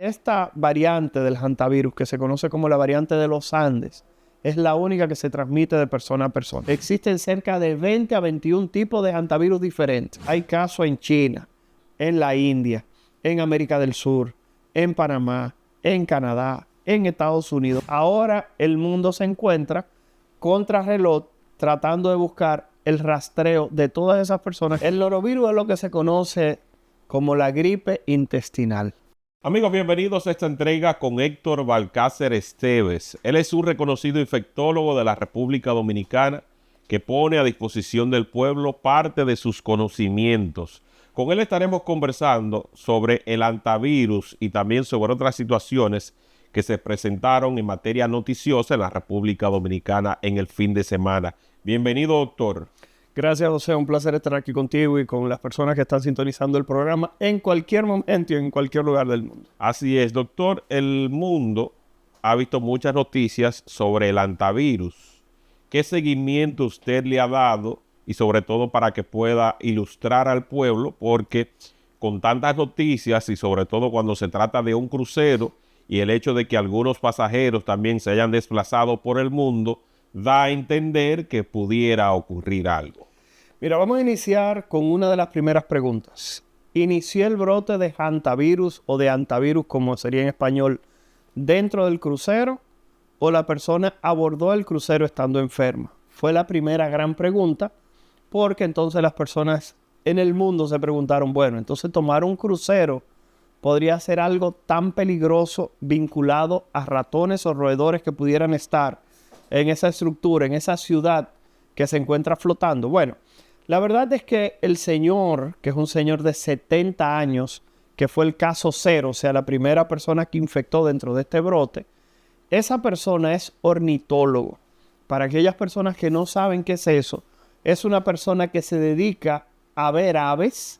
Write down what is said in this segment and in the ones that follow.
Esta variante del hantavirus, que se conoce como la variante de los Andes, es la única que se transmite de persona a persona. Existen cerca de 20 a 21 tipos de hantavirus diferentes. Hay casos en China, en la India, en América del Sur, en Panamá, en Canadá, en Estados Unidos. Ahora el mundo se encuentra contrarreloj tratando de buscar el rastreo de todas esas personas. El norovirus es lo que se conoce como la gripe intestinal. Amigos, bienvenidos a esta entrega con Héctor Balcácer Esteves. Él es un reconocido infectólogo de la República Dominicana que pone a disposición del pueblo parte de sus conocimientos. Con él estaremos conversando sobre el hantavirus y también sobre otras situaciones que se presentaron en materia noticiosa en la República Dominicana en el fin de semana. Bienvenido, doctor. Gracias, José. Un placer estar aquí contigo y con las personas que están sintonizando el programa en cualquier momento y en cualquier lugar del mundo. Así es, doctor. El mundo ha visto muchas noticias sobre el hantavirus. ¿Qué seguimiento usted le ha dado? Y sobre todo para que pueda ilustrar al pueblo, porque con tantas noticias y sobre todo cuando se trata de un crucero y el hecho de que algunos pasajeros también se hayan desplazado por el mundo, da a entender que pudiera ocurrir algo. Mira, vamos a iniciar con una de las primeras preguntas. ¿Inició el brote de hantavirus o de hantavirus, como sería en español, dentro del crucero o la persona abordó el crucero estando enferma? Fue la primera gran pregunta, porque entonces las personas en el mundo se preguntaron, bueno, entonces tomar un crucero podría ser algo tan peligroso vinculado a ratones o roedores que pudieran estar en esa estructura, en esa ciudad que se encuentra flotando. Bueno, la verdad es que el señor, que es un señor de 70 años, que fue el caso cero, o sea, la primera persona que infectó dentro de este brote, esa persona es ornitólogo. Para aquellas personas que no saben qué es eso, es una persona que se dedica a ver aves,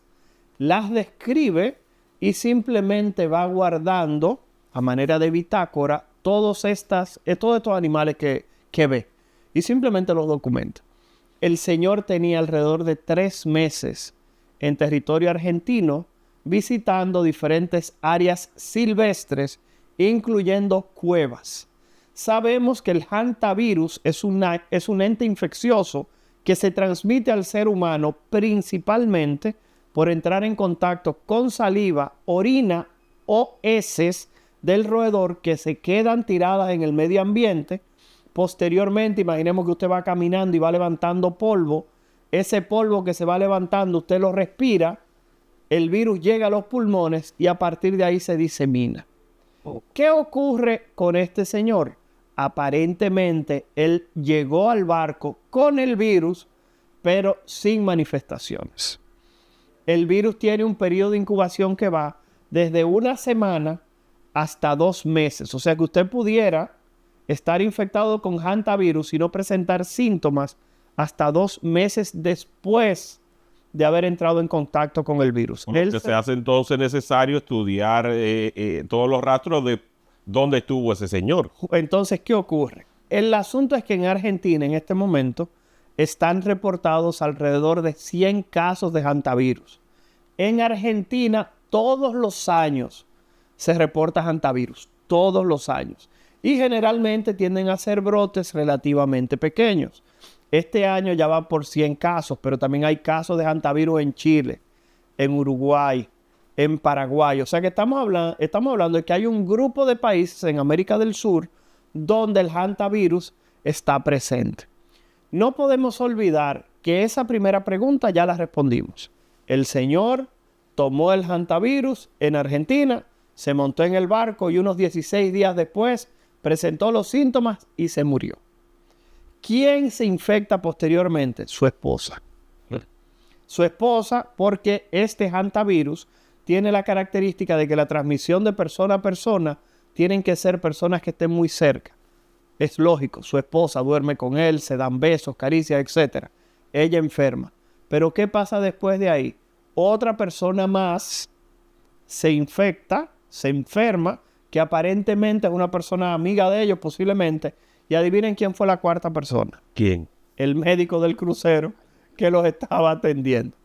las describe y simplemente va guardando a manera de bitácora todos estos animales que ve y simplemente los documenta. El señor tenía alrededor de 3 meses en territorio argentino visitando diferentes áreas silvestres, incluyendo cuevas. Sabemos que el hantavirus es un ente infeccioso que se transmite al ser humano principalmente por entrar en contacto con saliva, orina o heces del roedor que se quedan tiradas en el medio ambiente. Posteriormente, imaginemos que usted va caminando y va levantando polvo. Ese polvo que se va levantando, usted lo respira, el virus llega a los pulmones y a partir de ahí se disemina. ¿Qué ocurre con este señor? Aparentemente, él llegó al barco con el virus, pero sin manifestaciones. El virus tiene un periodo de incubación que va desde 1 semana hasta 2 meses. O sea que usted pudiera estar infectado con hantavirus y no presentar síntomas hasta 2 meses después de haber entrado en contacto con el virus. Se hace entonces necesario estudiar todos los rastros de dónde estuvo ese señor. Entonces, ¿qué ocurre? El asunto es que en Argentina en este momento están reportados alrededor de 100 casos de hantavirus. En Argentina todos los años se reporta hantavirus, todos los años. Y generalmente tienden a ser brotes relativamente pequeños. Este año ya va por 100 casos, pero también hay casos de hantavirus en Chile, en Uruguay, en Paraguay. O sea que estamos hablando de que hay un grupo de países en América del Sur donde el hantavirus está presente. No podemos olvidar que esa primera pregunta ya la respondimos. El señor tomó el hantavirus en Argentina, se montó en el barco y unos 16 días después presentó los síntomas y se murió. ¿Quién se infecta posteriormente? Su esposa. Su esposa, porque este hantavirus tiene la característica de que la transmisión de persona a persona tienen que ser personas que estén muy cerca. Es lógico, su esposa duerme con él, se dan besos, caricias, etc. Ella enferma. Pero ¿qué pasa después de ahí? Otra persona más se infecta, se enferma, que aparentemente es una persona amiga de ellos posiblemente, y adivinen quién fue la cuarta persona. ¿Quién? El médico del crucero que los estaba atendiendo.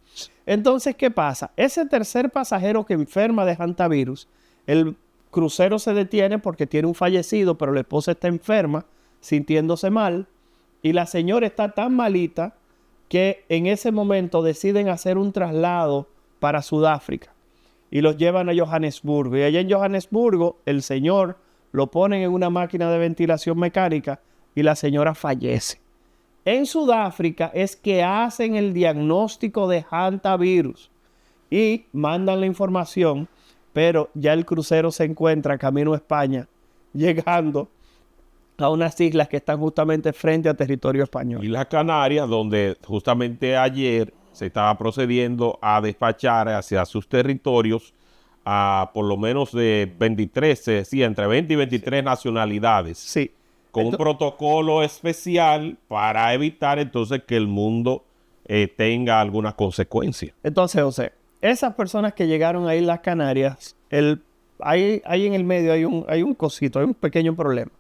Entonces, ¿qué pasa? Ese tercer pasajero que enferma de hantavirus, el crucero se detiene porque tiene un fallecido, pero la esposa está enferma, sintiéndose mal, y la señora está tan malita que en ese momento deciden hacer un traslado para Sudáfrica y los llevan a Johannesburgo. Y allá en Johannesburgo el señor lo ponen en una máquina de ventilación mecánica y la señora fallece. En Sudáfrica es que hacen el diagnóstico de hantavirus y mandan la información, pero ya el crucero se encuentra camino a España, llegando a unas islas que están justamente frente a territorio español. Y las Canarias, donde justamente ayer se estaba procediendo a despachar hacia sus territorios a por lo menos de 23, se decía, entre 20 y 23 nacionalidades. Sí. Con un protocolo especial para evitar entonces que el mundo tenga alguna consecuencia. Entonces, José, esas personas que llegaron a Islas Canarias, ahí en el medio hay un cosito, hay un pequeño problema.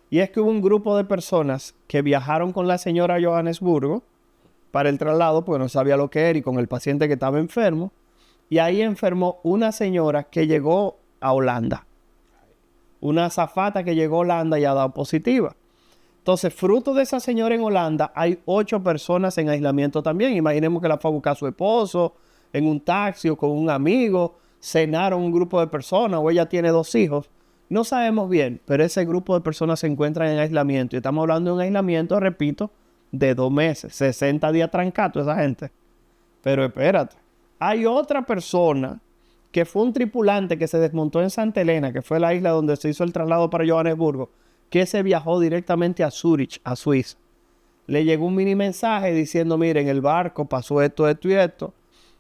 Y es que hubo un grupo de personas que viajaron con la señora a Johannesburgo para el traslado, porque no sabía lo que era, y con el paciente que estaba enfermo. Y ahí enfermó una señora que llegó a Holanda. Una azafata que llegó a Holanda y ha dado positiva. Entonces, fruto de esa señora en Holanda, hay 8 personas en aislamiento también. Imaginemos que la fue a buscar a su esposo en un taxi o con un amigo. Cenaron un grupo de personas o ella tiene 2 hijos. No sabemos bien, pero ese grupo de personas se encuentran en aislamiento. Y estamos hablando de un aislamiento, repito, de 2 meses. 60 días trancados esa gente. Pero espérate. Hay otra persona que fue un tripulante que se desmontó en Santa Elena, que fue la isla donde se hizo el traslado para Johannesburgo, que se viajó directamente a Zurich, a Suiza. Le llegó un mini mensaje diciendo, miren, el barco pasó esto, esto y esto.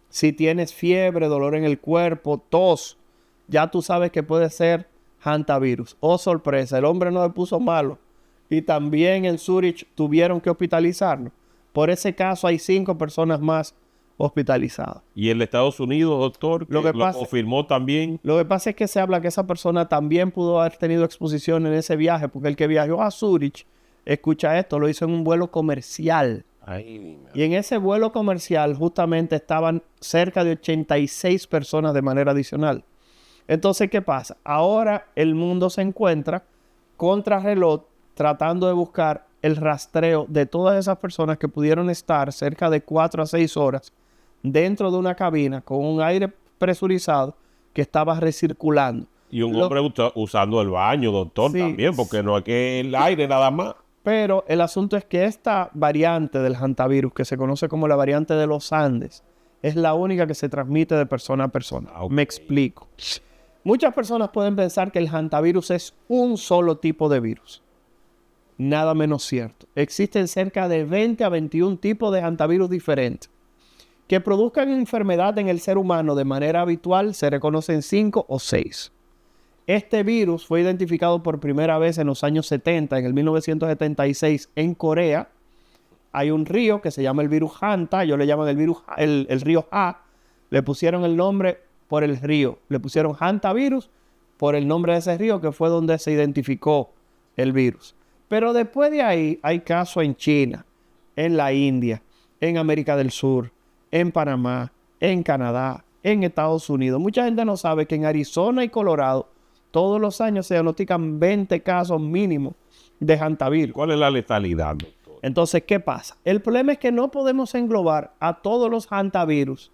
Si tienes fiebre, dolor en el cuerpo, tos, ya tú sabes que puede ser hantavirus. Oh, sorpresa, el hombre no se puso malo. Y también en Zurich tuvieron que hospitalizarlo. Por ese caso hay 5 personas más hospitalizadas. Y el de Estados Unidos, doctor, lo confirmó también. Lo que pasa es que se habla que esa persona también pudo haber tenido exposición en ese viaje, porque el que viajó a Zurich, escucha esto, lo hizo en un vuelo comercial. Y en ese vuelo comercial justamente estaban cerca de 86 personas de manera adicional. Entonces, ¿qué pasa? Ahora el mundo se encuentra contrarreloj tratando de buscar el rastreo de todas esas personas que pudieron estar cerca de 4 a 6 horas dentro de una cabina con un aire presurizado que estaba recirculando. Y un hombre usando el baño, doctor, sí, también, porque no es que el aire nada más. Pero el asunto es que esta variante del hantavirus, que se conoce como la variante de los Andes, es la única que se transmite de persona a persona. Okay. Me explico. Muchas personas pueden pensar que el hantavirus es un solo tipo de virus. Nada menos cierto. Existen cerca de 20 a 21 tipos de hantavirus diferentes. Que produzcan enfermedad en el ser humano de manera habitual se reconocen 5 o 6. Este virus fue identificado por primera vez en los años 70, en el 1976, en Corea. Hay un río que se llama el virus Hanta, ellos le llaman el río Ha. Le pusieron el nombre por el río. Le pusieron hantavirus por el nombre de ese río, que fue donde se identificó el virus. Pero después de ahí hay casos en China, en la India, en América del Sur, en Panamá, en Canadá, en Estados Unidos. Mucha gente no sabe que en Arizona y Colorado todos los años se diagnostican 20 casos mínimos de hantavirus. ¿Cuál es la letalidad, doctor? Entonces, ¿qué pasa? El problema es que no podemos englobar a todos los hantavirus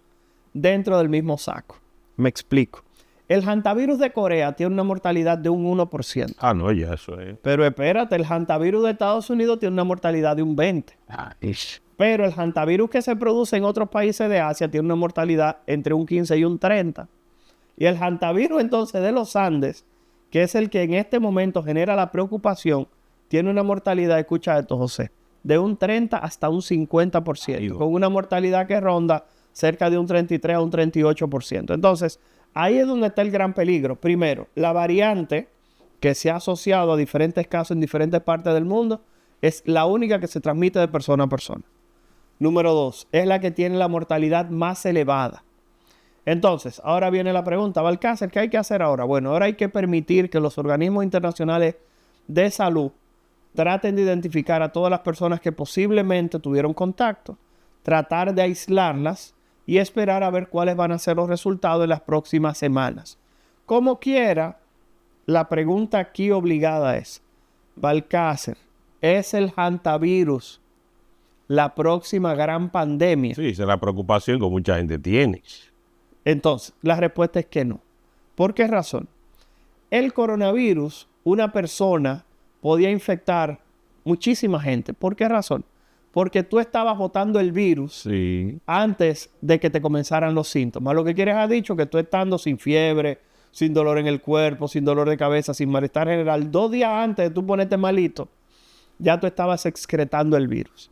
dentro del mismo saco. Me explico. El hantavirus de Corea tiene una mortalidad de un 1%. Ah, no, ya eso es. Pero espérate, el hantavirus de Estados Unidos tiene una mortalidad de un 20%. Pero el hantavirus que se produce en otros países de Asia tiene una mortalidad entre un 15 y un 30%. Y el hantavirus entonces de los Andes, que es el que en este momento genera la preocupación, tiene una mortalidad, escucha esto, José, de un 30 hasta un 50%, con una mortalidad que ronda cerca de un 33 a un 38%. Entonces, ahí es donde está el gran peligro. Primero, la variante que se ha asociado a diferentes casos en diferentes partes del mundo es la única que se transmite de persona a persona. Número 2, es la que tiene la mortalidad más elevada. Entonces, ahora viene la pregunta, Balcácer, ¿qué hay que hacer ahora? Bueno, ahora hay que permitir que los organismos internacionales de salud traten de identificar a todas las personas que posiblemente tuvieron contacto, tratar de aislarlas y esperar a ver cuáles van a ser los resultados en las próximas semanas. Como quiera, la pregunta aquí obligada es, Balcácer, ¿es el hantavirus la próxima gran pandemia? Sí, esa es la preocupación que mucha gente tiene. Entonces, la respuesta es que no. ¿Por qué razón? El coronavirus, una persona podía infectar muchísima gente. ¿Por qué razón? Porque tú estabas botando el virus Sí. antes de que te comenzaran los síntomas. Lo que quieres ha dicho que tú estando sin fiebre, sin dolor en el cuerpo, sin dolor de cabeza, sin malestar general, 2 días antes de tú ponerte malito, ya tú estabas excretando el virus.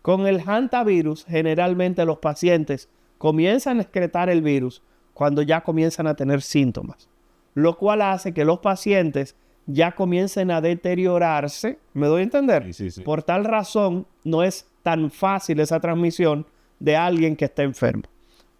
Con el hantavirus, generalmente los pacientes comienzan a excretar el virus cuando ya comienzan a tener síntomas, lo cual hace que los pacientes ya comiencen a deteriorarse. ¿Me doy a entender? Sí, sí, sí. Por tal razón, no es tan fácil esa transmisión de alguien que está enfermo.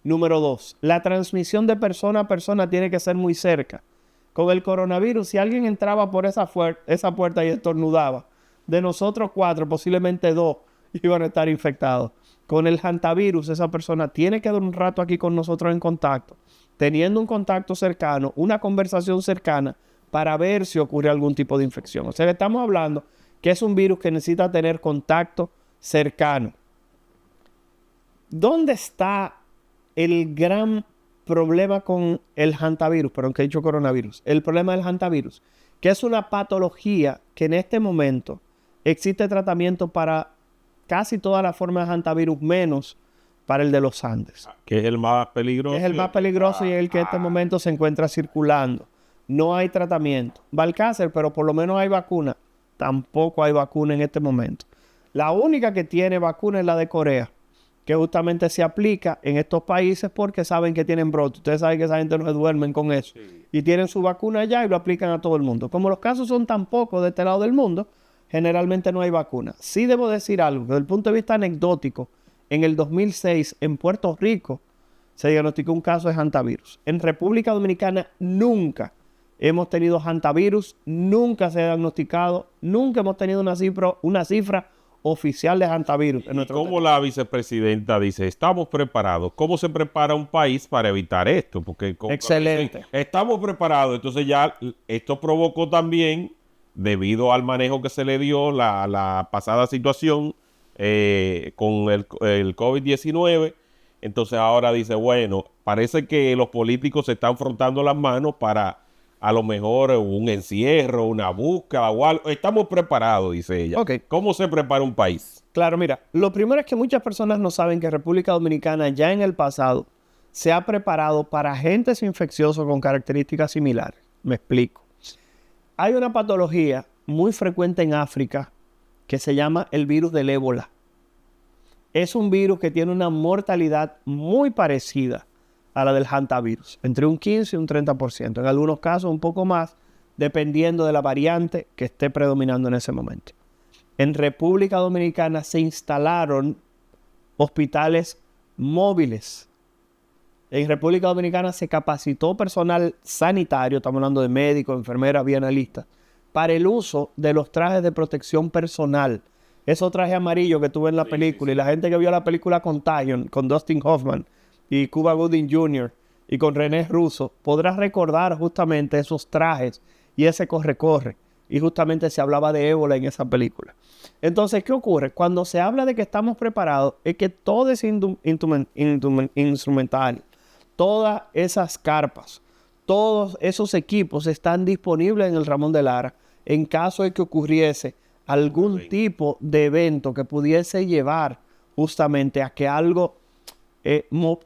Número 2, la transmisión de persona a persona tiene que ser muy cerca. Con el coronavirus, si alguien entraba por esa puerta y estornudaba, de nosotros 4, posiblemente 2 iban a estar infectados. Con el hantavirus, esa persona tiene que dar un rato aquí con nosotros en contacto, teniendo un contacto cercano, una conversación cercana, para ver si ocurre algún tipo de infección. O sea, estamos hablando que es un virus que necesita tener contacto cercano. ¿Dónde está el gran problema con el hantavirus? Perdón, que he dicho coronavirus. El problema del hantavirus, que es una patología que en este momento existe tratamiento para casi todas las formas de hantavirus, menos para el de los Andes. Que es el más peligroso. Es el más peligroso y es el que en este momento se encuentra circulando. No hay tratamiento. Balcácer, pero por lo menos hay vacuna. Tampoco hay vacuna en este momento. La única que tiene vacuna es la de Corea, que justamente se aplica en estos países porque saben que tienen brote. Ustedes saben que esa gente no se duermen con eso. Sí. Y tienen su vacuna allá y lo aplican a todo el mundo. Como los casos son tan pocos de este lado del mundo, generalmente no hay vacuna. Sí debo decir algo, desde el punto de vista anecdótico, en el 2006 en Puerto Rico se diagnosticó un caso de hantavirus. En República Dominicana nunca hemos tenido hantavirus, nunca se ha diagnosticado, nunca hemos tenido una cifra oficial de hantavirus. ¿Y cómo la vicepresidenta dice, estamos preparados? ¿Cómo se prepara un país para evitar esto? Porque Excelente. Estamos preparados. Entonces ya esto provocó también, debido al manejo que se le dio la pasada situación con el COVID-19, entonces ahora dice, bueno, parece que los políticos se están frotando las manos para a lo mejor un encierro, una búsqueda o algo. Estamos preparados, dice ella. Ok. ¿Cómo se prepara un país? Claro, mira, lo primero es que muchas personas no saben que República Dominicana ya en el pasado se ha preparado para agentes infecciosos con características similares. Me explico. Hay una patología muy frecuente en África que se llama el virus del ébola. Es un virus que tiene una mortalidad muy parecida a la del hantavirus, entre un 15 y un 30%, en algunos casos un poco más, dependiendo de la variante que esté predominando en ese momento. En República Dominicana se instalaron hospitales móviles. En República Dominicana se capacitó personal sanitario, estamos hablando de médicos, enfermeras, bienalistas, para el uso de los trajes de protección personal. Esos trajes amarillos que tuve en la película, y la gente que vio la película Contagion, con Dustin Hoffman y Cuba Gooding Jr. y con René Russo, podrás recordar justamente esos trajes y ese corre-corre. Y justamente se hablaba de ébola en esa película. Entonces, ¿qué ocurre? Cuando se habla de que estamos preparados, es que todo ese instrumental, todas esas carpas, todos esos equipos están disponibles en el Ramón de Lara en caso de que ocurriese algún tipo de evento que pudiese llevar justamente a que algo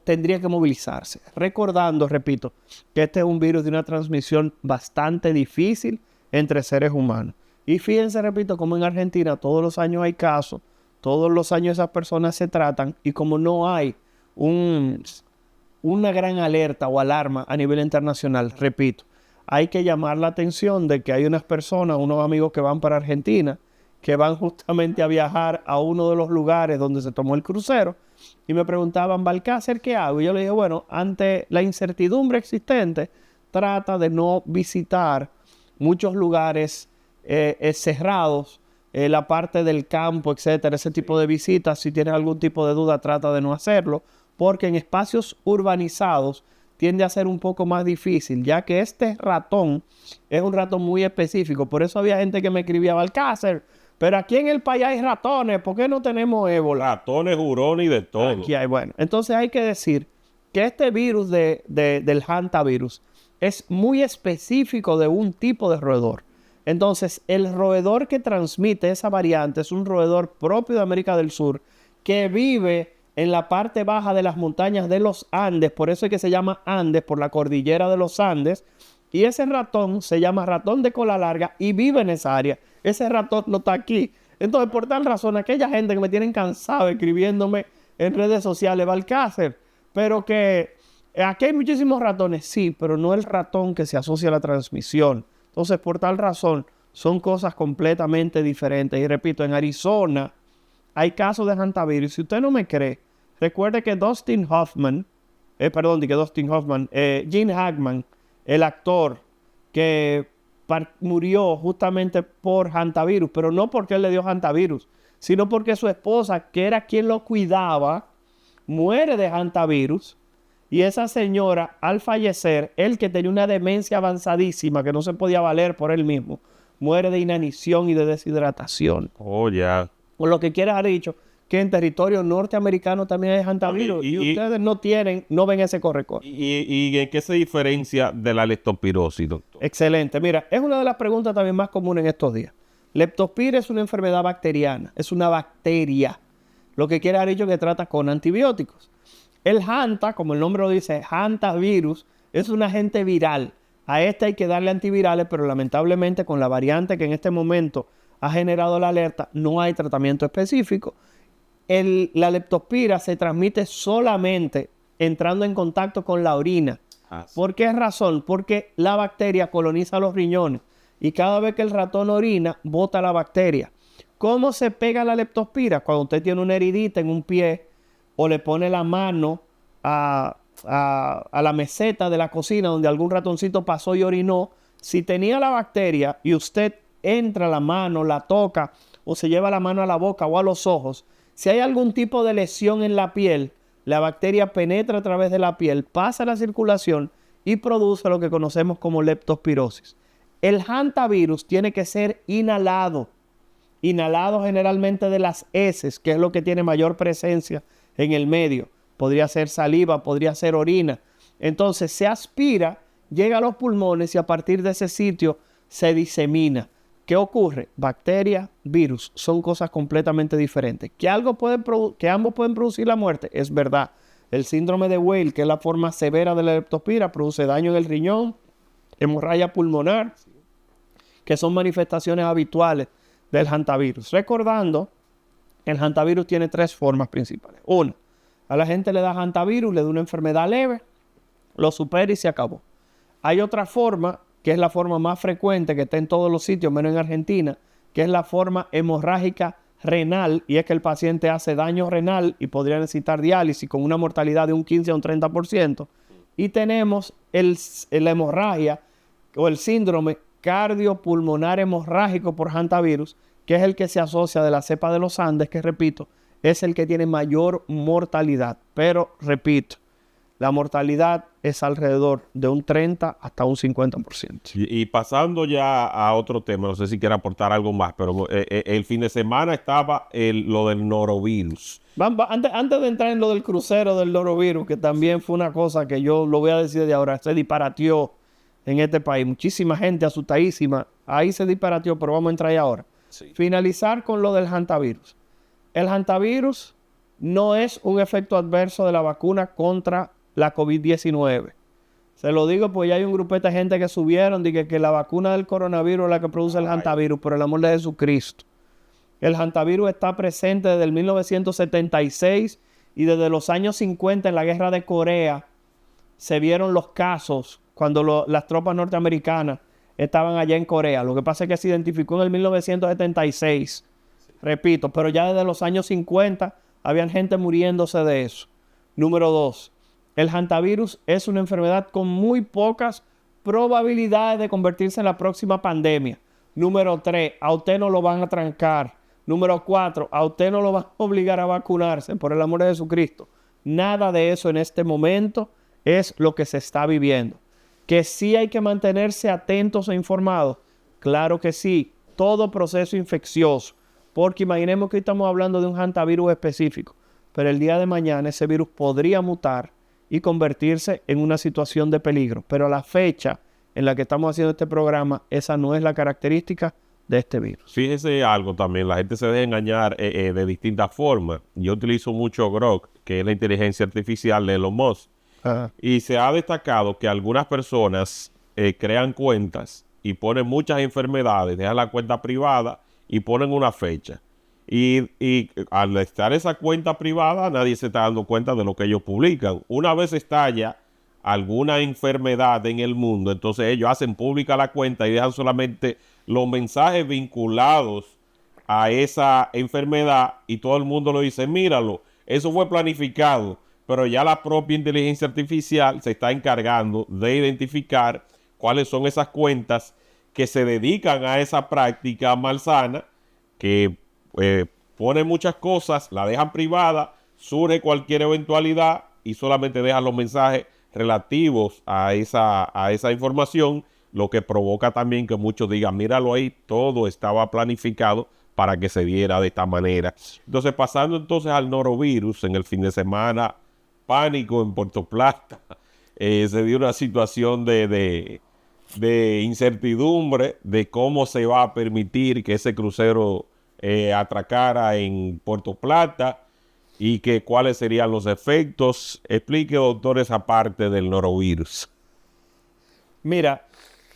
tendría que movilizarse. Recordando, repito, que este es un virus de una transmisión bastante difícil entre seres humanos. Y fíjense, repito, como en Argentina todos los años hay casos, todos los años esas personas se tratan, y como no hay una gran alerta o alarma a nivel internacional, repito, hay que llamar la atención de que hay unas personas, unos amigos que van para Argentina, que van justamente a viajar a uno de los lugares donde se tomó el crucero, y me preguntaban, Balcácer, ¿qué hago? Y yo le dije, bueno, ante la incertidumbre existente, trata de no visitar muchos lugares cerrados, la parte del campo, etcétera, ese tipo de visitas. Si tienes algún tipo de duda, trata de no hacerlo, porque en espacios urbanizados tiende a ser un poco más difícil, ya que este ratón es un ratón muy específico. Por eso había gente que me escribía, Balcácer, pero aquí en el país hay ratones, ¿por qué no tenemos ébola? Ratones, hurones y de todo. Aquí hay, bueno. Entonces hay que decir que este virus del hantavirus es muy específico de un tipo de roedor. Entonces, el roedor que transmite esa variante es un roedor propio de América del Sur que vive en la parte baja de las montañas de los Andes. Por eso es que se llama Andes, por la cordillera de los Andes. Y ese ratón se llama ratón de cola larga y vive en esa área. Ese ratón no está aquí. Entonces, por tal razón, aquella gente que me tienen cansado escribiéndome en redes sociales, Balcácer, pero que aquí hay muchísimos ratones, sí, pero no el ratón que se asocia a la transmisión. Entonces, por tal razón, son cosas completamente diferentes. Y repito, en Arizona hay casos de hantavirus. Si usted no me cree, recuerde que Gene Hackman, el actor que murió justamente por hantavirus, pero no porque él le dio hantavirus, sino porque su esposa, que era quien lo cuidaba, muere de hantavirus. Y esa señora, al fallecer, él que tenía una demencia avanzadísima, que no se podía valer por él mismo, muere de inanición y de deshidratación. Oh, ya. Con lo que quiere haber dicho que en territorio norteamericano también hay hantavirus. Y ustedes no ven ese corre-corre. ¿Y en qué se diferencia de la leptospirosis, doctor? Excelente. Mira, es una de las preguntas también más comunes en estos días. Leptospira es una enfermedad bacteriana. Es una bacteria. Lo que quiere haber dicho que trata con antibióticos. El hanta, como el nombre lo dice, hantavirus, es un agente viral. A este hay que darle antivirales, pero lamentablemente con la variante que en este momento ha generado la alerta, no hay tratamiento específico. La leptospira se transmite solamente entrando en contacto con la orina. ¿Por qué razón? Porque la bacteria coloniza los riñones y cada vez que el ratón orina, bota la bacteria. ¿Cómo se pega la leptospira? Cuando usted tiene una heridita en un pie o le pone la mano a la meseta de la cocina donde algún ratoncito pasó y orinó. Si tenía la bacteria y usted entra la mano, la toca o se lleva la mano a la boca o a los ojos, si hay algún tipo de lesión en la piel, la bacteria penetra a través de la piel, pasa a la circulación y produce lo que conocemos como leptospirosis. El hantavirus tiene que ser inhalado generalmente de las heces, que es lo que tiene mayor presencia en el medio. Podría ser saliva, podría ser orina. Entonces se aspira, llega a los pulmones y a partir de ese sitio se disemina. ¿Qué ocurre? Bacteria, virus, son cosas completamente diferentes. ¿Que ambos pueden producir la muerte? Es verdad. El síndrome de Weil, que es la forma severa de la leptospira, produce daño en el riñón, hemorragia pulmonar, que son manifestaciones habituales del hantavirus. Recordando, el hantavirus tiene tres formas principales. Una, a la gente le da hantavirus, le da una enfermedad leve, lo supera y se acabó. Hay otra forma, que es la forma más frecuente, que está en todos los sitios, menos en Argentina, que es la forma hemorrágica renal, y es que el paciente hace daño renal y podría necesitar diálisis con una mortalidad de un 15 a un 30%. Y tenemos la hemorragia o el síndrome cardiopulmonar hemorrágico por hantavirus, que es el que se asocia de la cepa de los Andes, que repito, es el que tiene mayor mortalidad. Pero repito, la mortalidad es alrededor de un 30 hasta un 50%. Y pasando ya a otro tema, no sé si quiere aportar algo más, pero el fin de semana estaba lo del norovirus. Antes de entrar en lo del crucero del norovirus, que también fue una cosa que yo lo voy a decir de ahora, se disparateó en este país. Muchísima gente asustadísima. Ahí se disparateó, pero vamos a entrar ahí ahora. Sí. Finalizar con lo del hantavirus. El hantavirus no es un efecto adverso de la vacuna contra la COVID-19. Se lo digo porque ya hay un grupete de gente que subieron que la vacuna del coronavirus es la que produce el hantavirus, por el amor de Jesucristo. El hantavirus está presente desde el 1976 y desde los años 50 en la guerra de Corea se vieron los casos cuando las tropas norteamericanas estaban allá en Corea. Lo que pasa es que se identificó en el 1976. Repito, pero ya desde los años 50 habían gente muriéndose de eso. Número 2. El hantavirus es una enfermedad con muy pocas probabilidades de convertirse en la próxima pandemia. Número 3. A usted no lo van a trancar. Número 4. A usted no lo van a obligar a vacunarse, por el amor de Jesucristo. Nada de eso en este momento. es lo que se está viviendo. Que sí hay que mantenerse atentos e informados. Claro que sí, todo proceso infeccioso. Porque imaginemos que hoy estamos hablando de un hantavirus específico, pero el día de mañana ese virus podría mutar y convertirse en una situación de peligro. Pero a la fecha en la que estamos haciendo este programa, esa no es la característica de este virus. Fíjese algo también, la gente se deja engañar de distintas formas. Yo utilizo mucho Grok, que es la inteligencia artificial de Elon Musk. Ajá. Y se ha destacado que algunas personas crean cuentas y ponen muchas enfermedades, dejan la cuenta privada y ponen una fecha. Y al estar esa cuenta privada, nadie se está dando cuenta de lo que ellos publican. Una vez estalla alguna enfermedad en el mundo, entonces ellos hacen pública la cuenta y dejan solamente los mensajes vinculados a esa enfermedad y todo el mundo lo dice, míralo, eso fue planificado, pero ya la propia inteligencia artificial se está encargando de identificar cuáles son esas cuentas que se dedican a esa práctica malsana, que ponen muchas cosas, la dejan privada, surge cualquier eventualidad y solamente dejan los mensajes relativos a esa información, lo que provoca también que muchos digan, míralo ahí, todo estaba planificado para que se diera de esta manera. Entonces, pasando entonces al norovirus, en el fin de semana, pánico en Puerto Plata, se dio una situación de incertidumbre de cómo se va a permitir que ese crucero atracara en Puerto Plata y que cuáles serían los efectos. Explique, doctor, esa parte del norovirus. Mira,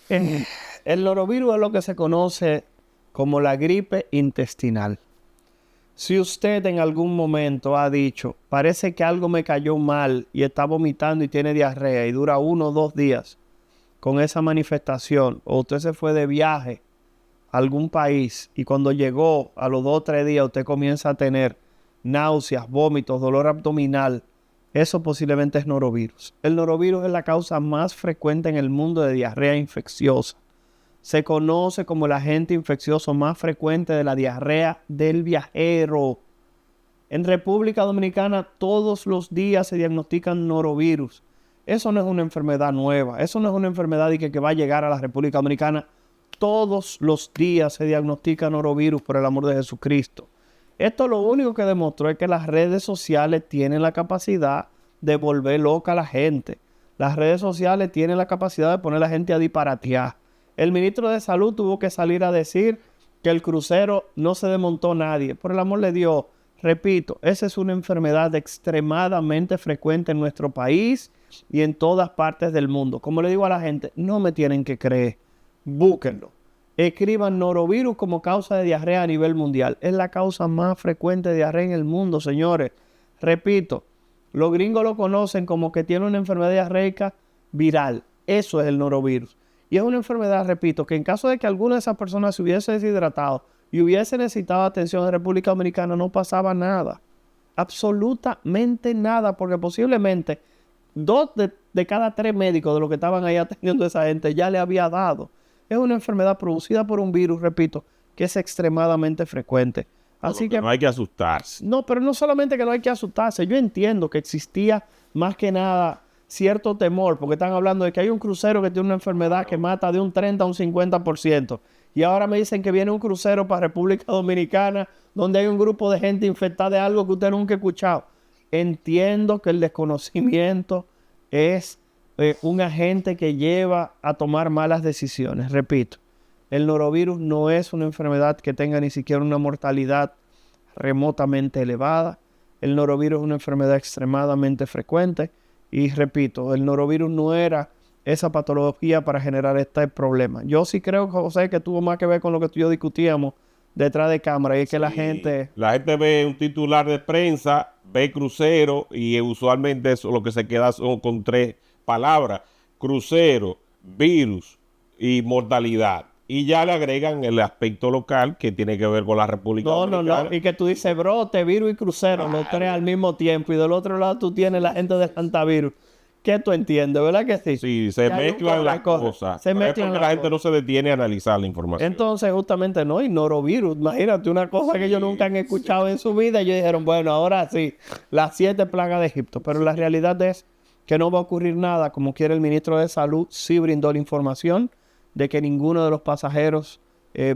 el norovirus es lo que se conoce como la gripe intestinal. Si usted en algún momento ha dicho, parece que algo me cayó mal y está vomitando y tiene diarrea y dura 1 o 2 días con esa manifestación, o usted se fue de viaje a algún país y cuando llegó a los 2 o 3 días usted comienza a tener náuseas, vómitos, dolor abdominal, eso posiblemente es norovirus. El norovirus es la causa más frecuente en el mundo de diarrea infecciosa. Se conoce como el agente infeccioso más frecuente de la diarrea del viajero. En República Dominicana todos los días se diagnostican norovirus. Eso no es una enfermedad nueva. Eso no es una enfermedad que va a llegar a la República Dominicana. Todos los días se diagnostica norovirus, por el amor de Jesucristo. Esto lo único que demostró es que las redes sociales tienen la capacidad de volver loca a la gente. Las redes sociales tienen la capacidad de poner a la gente a disparatear. El ministro de Salud tuvo que salir a decir que el crucero no se desmontó nadie. Por el amor de Dios, repito, esa es una enfermedad extremadamente frecuente en nuestro país y en todas partes del mundo. Como le digo a la gente, no me tienen que creer. Búsquenlo. Escriban norovirus como causa de diarrea a nivel mundial. Es la causa más frecuente de diarrea en el mundo, señores. Repito, los gringos lo conocen como que tiene una enfermedad diarreica viral. Eso es el norovirus. Y es una enfermedad, repito, que en caso de que alguna de esas personas se hubiese deshidratado y hubiese necesitado atención en República Dominicana, no pasaba nada. Absolutamente nada, porque posiblemente 2 de cada 3 médicos de los que estaban ahí atendiendo a esa gente ya le había dado. Es una enfermedad producida por un virus, repito, que es extremadamente frecuente. Así que no hay que asustarse. No, pero no solamente que no hay que asustarse. Yo entiendo que existía más que nada cierto temor, porque están hablando de que hay un crucero que tiene una enfermedad que mata de un 30 a un 50%. Y ahora me dicen que viene un crucero para República Dominicana donde hay un grupo de gente infectada de algo que usted nunca ha escuchado. Entiendo que el desconocimiento es un agente que lleva a tomar malas decisiones. Repito, el norovirus no es una enfermedad que tenga ni siquiera una mortalidad remotamente elevada. El norovirus es una enfermedad extremadamente frecuente. Y repito, el norovirus no era esa patología para generar este problema. Yo sí creo, José, que tuvo más que ver con lo que tú y yo discutíamos detrás de cámara. Y es que la gente ve un titular de prensa, ve crucero y usualmente eso lo que se queda son con 3 palabras: crucero, virus y mortalidad. Y ya le agregan el aspecto local que tiene que ver con la República Dominicana. No. Y que tú dices brote, virus y crucero, los 3 al mismo tiempo. Y del otro lado tú tienes la gente de hantavirus. ¿Qué tú entiendes? ¿Verdad que sí? Sí, se mezclan las cosas. Se mezclan porque la gente no se detiene a analizar la información. Entonces, justamente no, y norovirus. Imagínate una cosa que ellos nunca han escuchado en su vida. Y ellos dijeron, bueno, ahora sí, las 7 plagas de Egipto. Pero la realidad es que no va a ocurrir nada, como quiere el ministro de Salud, sí brindó la información de que ninguno de los pasajeros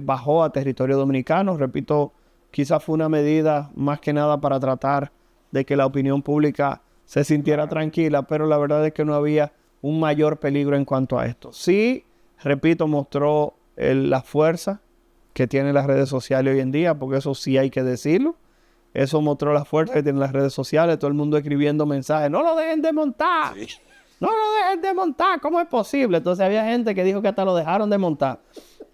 bajó a territorio dominicano. Repito, quizás fue una medida más que nada para tratar de que la opinión pública se sintiera tranquila, pero la verdad es que no había un mayor peligro en cuanto a esto. Sí, repito, mostró la fuerza que tienen las redes sociales hoy en día, porque eso sí hay que decirlo. Eso mostró la fuerza que tienen las redes sociales, todo el mundo escribiendo mensajes, no lo dejen de montar, sí. No lo dejen de montar, ¿cómo es posible? Entonces había gente que dijo que hasta lo dejaron de montar.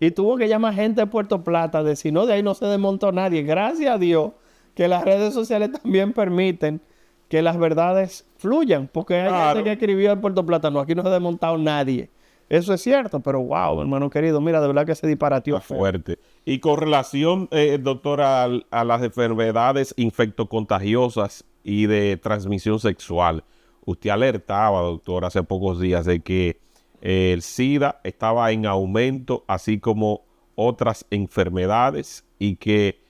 Y tuvo que llamar gente de Puerto Plata a decir, no, de ahí no se desmontó nadie. Gracias a Dios que las redes sociales también permiten que las verdades fluyan, porque hay gente que escribió en Puerto Plata, no, aquí no se ha desmontado nadie. Eso es cierto, pero wow, hermano querido, mira, de verdad que se disparatió. Fuerte. Y con relación, doctora, a las enfermedades infectocontagiosas y de transmisión sexual, usted alertaba, doctor, hace pocos días de que el SIDA estaba en aumento, así como otras enfermedades, y que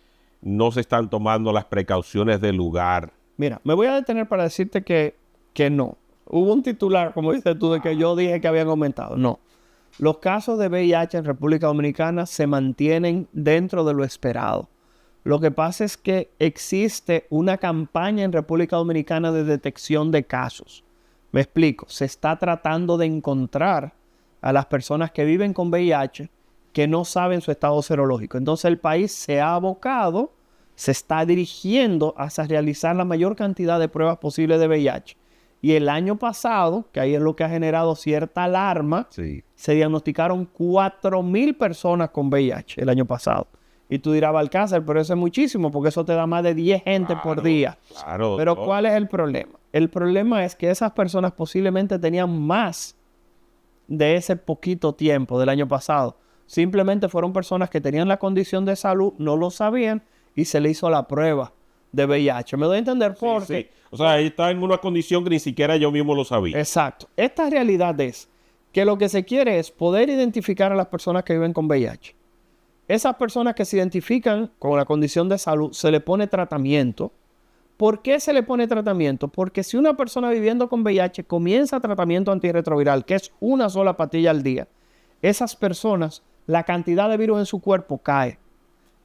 no se están tomando las precauciones del lugar. Mira, me voy a detener para decirte que no. Hubo un titular, como dices tú, de que yo dije que habían aumentado. No. Los casos de VIH en República Dominicana se mantienen dentro de lo esperado. Lo que pasa es que existe una campaña en República Dominicana de detección de casos. Me explico. Se está tratando de encontrar a las personas que viven con VIH que no saben su estado serológico. Entonces el país se ha abocado, se está dirigiendo hacia realizar la mayor cantidad de pruebas posibles de VIH. Y el año pasado, que ahí es lo que ha generado cierta alarma, sí, se diagnosticaron 4,000 personas con VIH el año pasado. Y tú dirás, Balcázar, pero eso es muchísimo, porque eso te da más de 10 gente por día. Claro. Pero ¿cuál es el problema? El problema es que esas personas posiblemente tenían más de ese poquito tiempo del año pasado. Simplemente fueron personas que tenían la condición de salud, no lo sabían, y se le hizo la prueba de VIH. ¿Me doy a entender? Porque... Sí. O sea, ella está en una condición que ni siquiera yo mismo lo sabía. Exacto. Esta realidad es que lo que se quiere es poder identificar a las personas que viven con VIH. Esas personas que se identifican con la condición de salud, se le pone tratamiento. ¿Por qué se le pone tratamiento? Porque si una persona viviendo con VIH comienza tratamiento antirretroviral, que es una sola pastilla al día, esas personas, la cantidad de virus en su cuerpo cae.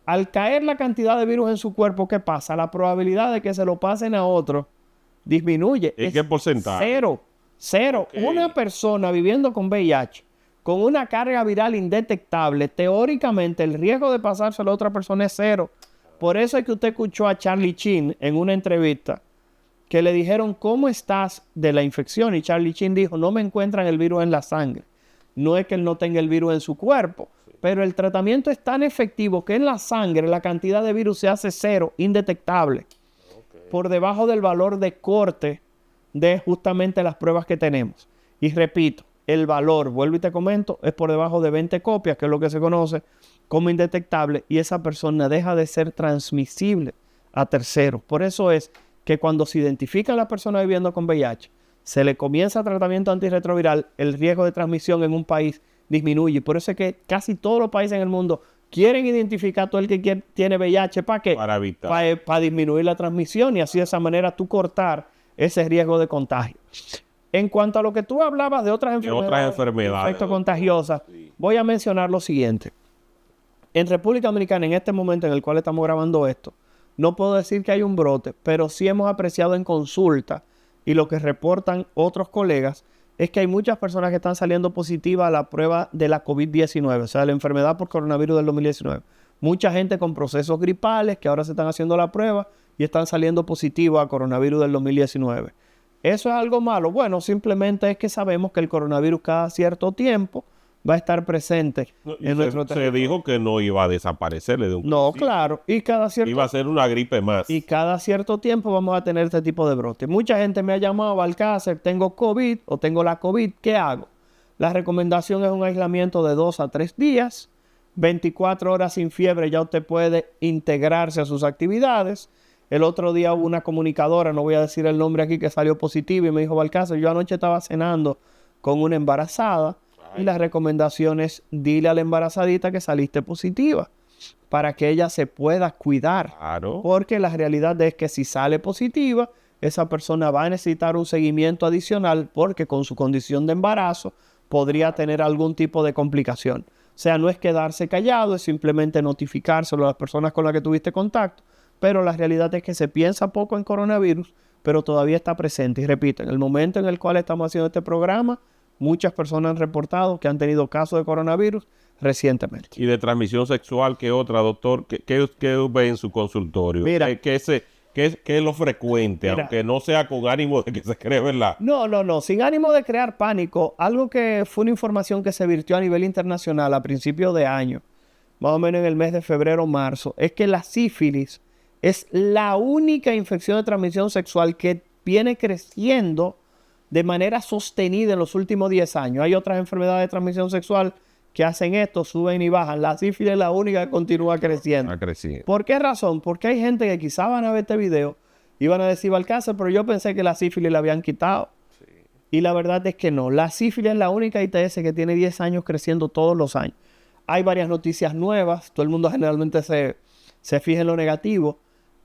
Al caer la cantidad de virus en su cuerpo, ¿qué pasa? La probabilidad de que se lo pasen a otro disminuye. ¿En qué porcentaje? Cero. Okay. Una persona viviendo con VIH, con una carga viral indetectable, teóricamente el riesgo de pasárselo a otra persona es cero. Por eso es que usted escuchó a Charlie Sheen en una entrevista que le dijeron, ¿cómo estás de la infección? Y Charlie Sheen dijo, no me encuentran el virus en la sangre. No es que él no tenga el virus en su cuerpo, pero el tratamiento es tan efectivo que en la sangre la cantidad de virus se hace cero, indetectable. Por debajo del valor de corte de justamente las pruebas que tenemos. Y repito, el valor, vuelvo y te comento, es por debajo de 20 copias, que es lo que se conoce como indetectable, y esa persona deja de ser transmisible a terceros. Por eso es que cuando se identifica a la persona viviendo con VIH, se le comienza tratamiento antirretroviral, el riesgo de transmisión en un país disminuye. Por eso es que casi todos los países en el mundo quieren identificar a todo el que tiene VIH. ¿Para qué? Para evitar. Para disminuir la transmisión y así de esa manera tú cortar ese riesgo de contagio. En cuanto a lo que tú hablabas de otras enfermedades infectocontagiosas, sí, voy a mencionar lo siguiente. En República Dominicana, en este momento en el cual estamos grabando esto, no puedo decir que hay un brote, pero sí hemos apreciado en consulta y lo que reportan otros colegas es que hay muchas personas que están saliendo positivas a la prueba de la COVID-19, o sea, la enfermedad por coronavirus del 2019. Mucha gente con procesos gripales que ahora se están haciendo la prueba y están saliendo positivos a coronavirus del 2019. ¿Eso es algo malo? Bueno, simplemente es que sabemos que el coronavirus cada cierto tiempo va a estar presente en nuestro territorio. Se dijo que no iba a desaparecer de un principio. No, claro. Y cada cierto... Iba a ser una gripe más. Y cada cierto tiempo vamos a tener este tipo de brotes. Mucha gente me ha llamado, Balcázar, tengo COVID o tengo la COVID, ¿qué hago? La recomendación es un aislamiento de 2 a 3 días, 24 horas sin fiebre, ya usted puede integrarse a sus actividades. El otro día hubo una comunicadora, no voy a decir el nombre aquí, que salió positiva y me dijo, Balcázar, yo anoche estaba cenando con una embarazada. Y la recomendación es, dile a la embarazadita que saliste positiva para que ella se pueda cuidar. Claro. Porque la realidad es que si sale positiva, esa persona va a necesitar un seguimiento adicional porque con su condición de embarazo podría tener algún tipo de complicación. O sea, no es quedarse callado, es simplemente notificárselo a las personas con las que tuviste contacto, pero la realidad es que se piensa poco en coronavirus, pero todavía está presente. Y repito, en el momento en el cual estamos haciendo este programa, muchas personas han reportado que han tenido casos de coronavirus recientemente. ¿Y de transmisión sexual qué otra, doctor? ¿Qué ve en su consultorio? Mira, ¿Qué es lo frecuente, mira, aunque no sea con ánimo de que se cree verdad? No, sin ánimo de crear pánico, algo que fue una información que se virtió a nivel internacional a principios de año, más o menos en el mes de febrero o marzo, es que la sífilis es la única infección de transmisión sexual que viene creciendo de manera sostenida en los últimos 10 años. Hay otras enfermedades de transmisión sexual que hacen esto, suben y bajan. La sífilis es la única que continúa creciendo. Ha crecido. ¿Por qué razón? Porque hay gente que quizá van a ver este video y van a decir Balcácer, pero yo pensé que la sífilis la habían quitado. Sí. Y la verdad es que no. La sífilis es la única ITS que tiene 10 años creciendo todos los años. Hay varias noticias nuevas. Todo el mundo generalmente se fija en lo negativo.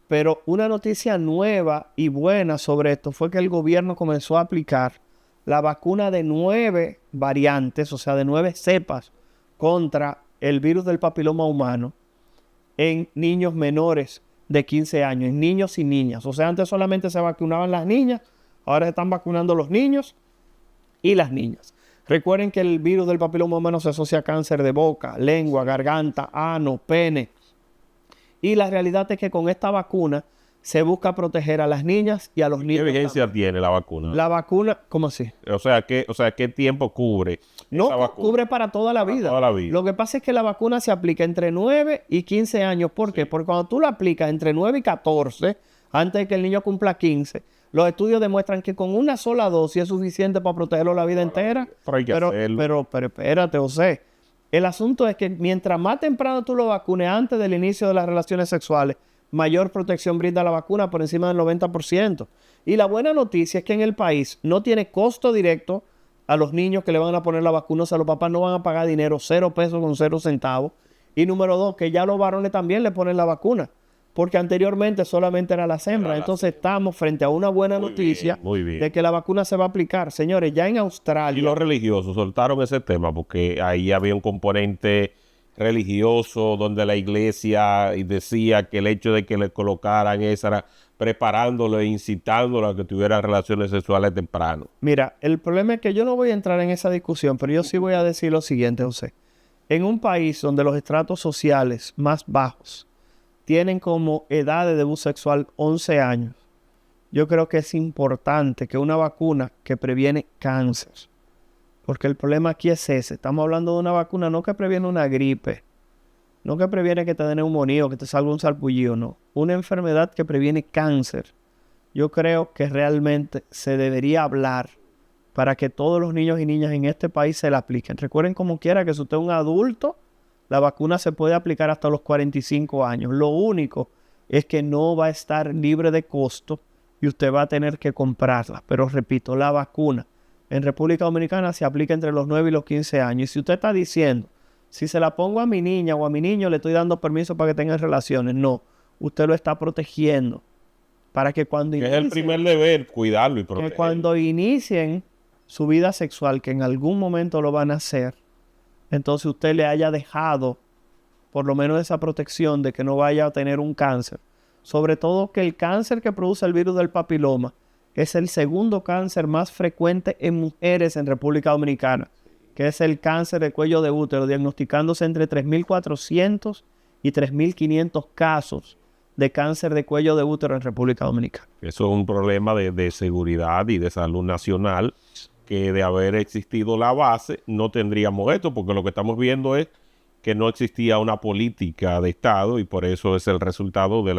Pero una noticia nueva y buena sobre esto fue que el gobierno comenzó a aplicar la vacuna de 9 variantes, o sea, de 9 cepas contra el virus del papiloma humano en niños menores de 15 años, en niños y niñas. O sea, antes solamente se vacunaban las niñas, ahora se están vacunando los niños y las niñas. Recuerden que el virus del papiloma humano se asocia a cáncer de boca, lengua, garganta, ano, pene. Y la realidad es que con esta vacuna se busca proteger a las niñas y a los niños. ¿Qué vigencia tiene la vacuna? La vacuna, ¿cómo así? O sea, ¿qué tiempo cubre no esa vacuna? Cubre para toda la vida. Toda la vida. Lo que pasa es que la vacuna se aplica entre 9 y 15 años. ¿Por qué? Porque cuando tú la aplicas entre 9 y 14, antes de que el niño cumpla 15, los estudios demuestran que con una sola dosis es suficiente para protegerlo la vida entera. Pero hay que hacerlo. Pero espérate, José. El asunto es que mientras más temprano tú lo vacunes antes del inicio de las relaciones sexuales, mayor protección brinda la vacuna por encima del 90%. Y la buena noticia es que en el país no tiene costo directo a los niños que le van a poner la vacuna. O sea, los papás no van a pagar dinero, 0 pesos con 0 centavos. Y número 2, que ya los varones también le ponen la vacuna. Porque anteriormente solamente era las hembras. Entonces estamos frente a una buena noticia de que la vacuna se va a aplicar. Señores, ya en Australia... Y los religiosos soltaron ese tema porque ahí había un componente religioso donde la iglesia decía que el hecho de que le colocaran esa era preparándolo e incitándolo a que tuviera relaciones sexuales temprano. Mira, el problema es que yo no voy a entrar en esa discusión, pero yo sí voy a decir lo siguiente, José. En un país donde los estratos sociales más bajos tienen como edad de debut sexual 11 años, yo creo que es importante que una vacuna que previene cáncer, porque el problema aquí es ese, estamos hablando de una vacuna no que previene una gripe, no que previene que te den neumonía o que te salga un sarpullido, no, una enfermedad que previene cáncer. Yo creo que realmente se debería hablar para que todos los niños y niñas en este país se la apliquen. Recuerden como quiera que si usted es un adulto, la vacuna se puede aplicar hasta los 45 años. Lo único es que no va a estar libre de costo y usted va a tener que comprarla. Pero repito, la vacuna en República Dominicana se aplica entre los 9 y los 15 años. Y si usted está diciendo, si se la pongo a mi niña o a mi niño, le estoy dando permiso para que tengan relaciones. No, usted lo está protegiendo para que cuando inicien, es el primer deber, cuidarlo y protegerlo. Que cuando inicien su vida sexual, que en algún momento lo van a hacer, entonces usted le haya dejado por lo menos esa protección de que no vaya a tener un cáncer. Sobre todo que el cáncer que produce el virus del papiloma es el segundo cáncer más frecuente en mujeres en República Dominicana, que es el cáncer de cuello de útero, diagnosticándose entre 3.400 y 3.500 casos de cáncer de cuello de útero en República Dominicana. Eso es un problema de seguridad y de salud nacional, que de haber existido la base no tendríamos esto, porque lo que estamos viendo es que no existía una política de Estado y por eso es el resultado de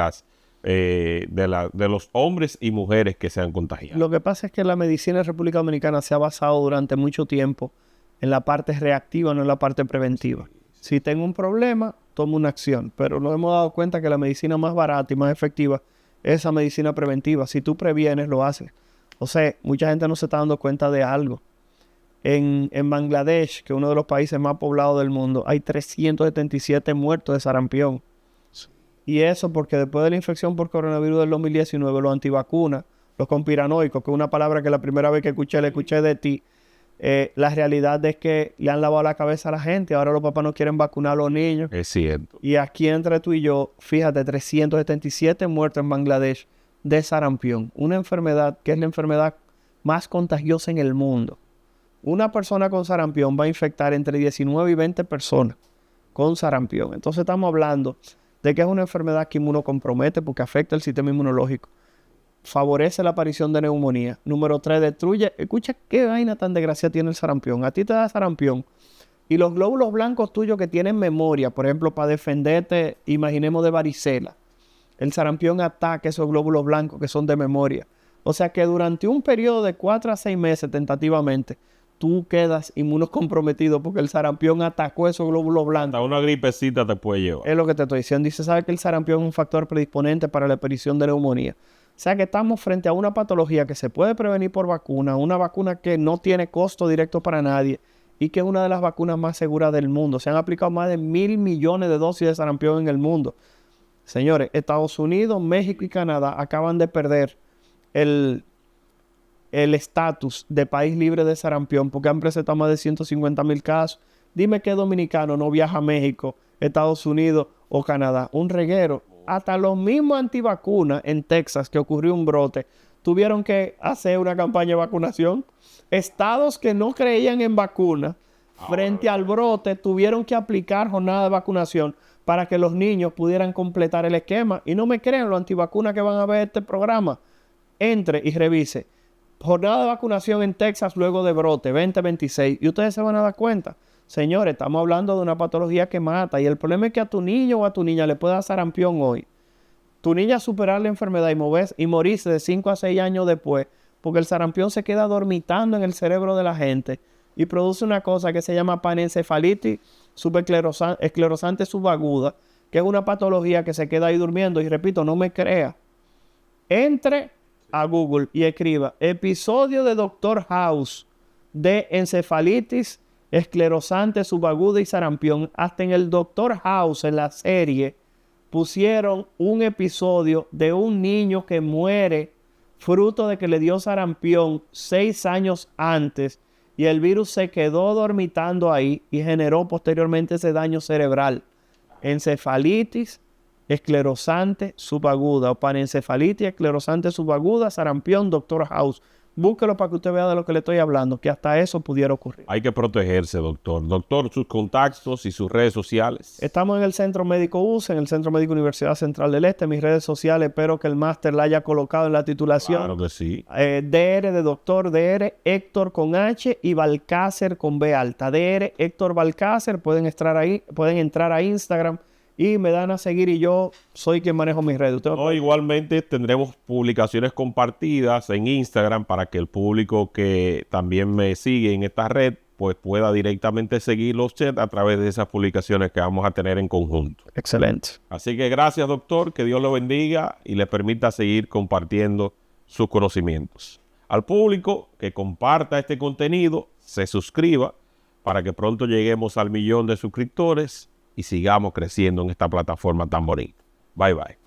los hombres y mujeres que se han contagiado. Lo que pasa es que la medicina en República Dominicana se ha basado durante mucho tiempo en la parte reactiva, no en la parte preventiva. Si tengo un problema, tomo una acción, pero nos hemos dado cuenta que la medicina más barata y más efectiva es esa medicina preventiva. Si tú previenes, lo haces. O sea, mucha gente no se está dando cuenta de algo. En Bangladesh, que es uno de los países más poblados del mundo, hay 377 muertos de sarampión. Y eso porque después de la infección por coronavirus del 2019, los antivacunas los conspiranoicos, que es una palabra que la primera vez que la escuché de ti. La realidad es que le han lavado la cabeza a la gente. Ahora los papás no quieren vacunar a los niños. Es cierto. Y aquí entre tú y yo, fíjate, 377 muertos en Bangladesh de sarampión. Una enfermedad que es la enfermedad más contagiosa en el mundo. Una persona con sarampión va a infectar entre 19 y 20 personas con sarampión. Entonces estamos hablando de que es una enfermedad que inmunocompromete porque afecta el sistema inmunológico. Favorece la aparición de neumonía. Número 3, destruye. Escucha qué vaina tan desgraciada tiene el sarampión. A ti te da sarampión y los glóbulos blancos tuyos que tienen memoria, por ejemplo, para defenderte, imaginemos de varicela. El sarampión ataca esos glóbulos blancos que son de memoria. O sea que durante un periodo de 4 a 6 meses tentativamente, tú quedas inmunocomprometido porque el sarampión atacó esos glóbulos blancos. Hasta una gripecita te puede llevar. Es lo que te estoy diciendo. Dice, sabe que el sarampión es un factor predisponente para la aparición de neumonía. O sea que estamos frente a una patología que se puede prevenir por vacuna, una vacuna que no tiene costo directo para nadie y que es una de las vacunas más seguras del mundo. Se han aplicado más de 1.000 millones de dosis de sarampión en el mundo. Señores, Estados Unidos, México y Canadá acaban de perder el estatus de país libre de sarampión porque han presentado más de 150,000 casos. Dime qué dominicano no viaja a México, Estados Unidos o Canadá. Un reguero. Hasta los mismos antivacunas en Texas, que ocurrió un brote, tuvieron que hacer una campaña de vacunación. Estados que no creían en vacunas, frente al brote, tuvieron que aplicar jornada de vacunación para que los niños pudieran completar el esquema. Y no me crean los antivacunas que van a ver este programa. Entre y revise. Jornada de vacunación en Texas luego de brote, 2026. Y ustedes se van a dar cuenta. Señores, estamos hablando de una patología que mata. Y el problema es que a tu niño o a tu niña le puede dar sarampión hoy. Tu niña superar la enfermedad y morirse de 5 a 6 años después. Porque el sarampión se queda dormitando en el cerebro de la gente. Y produce una cosa que se llama panencefalitis esclerosante subaguda. Que es una patología que se queda ahí durmiendo. Y repito, no me crea. Entre a Google y escriba episodio de Doctor House de encefalitis esclerosante subaguda y sarampión. Hasta en el Doctor House, en la serie, pusieron un episodio de un niño que muere fruto de que le dio sarampión 6 años antes y el virus se quedó dormitando ahí y generó posteriormente ese daño cerebral. Encefalitis esclerosante subaguda o panencefalitis esclerosante subaguda, sarampión, Doctor House. Búsquelo para que usted vea de lo que le estoy hablando, que hasta eso pudiera ocurrir. Hay que protegerse, doctor. Doctor, sus contactos y sus redes sociales. Estamos en el Centro Médico UCE, en el Centro Médico Universidad Central del Este. Mis redes sociales, espero que el máster la haya colocado en la titulación. Claro que sí. DR de doctor, DR Héctor con H y Balcácer con B alta. DR Héctor Balcácer, pueden entrar a Instagram y me dan a seguir y yo soy quien manejo mis redes. Igualmente tendremos publicaciones compartidas en Instagram para que el público que también me sigue en esta red pues pueda directamente seguir los chats a través de esas publicaciones que vamos a tener en conjunto. Excelente. Así que gracias, doctor, que Dios lo bendiga y le permita seguir compartiendo sus conocimientos. Al público que comparta este contenido, se suscriba para que pronto lleguemos al 1,000,000 de suscriptores y sigamos creciendo en esta plataforma tan bonita. Bye, bye.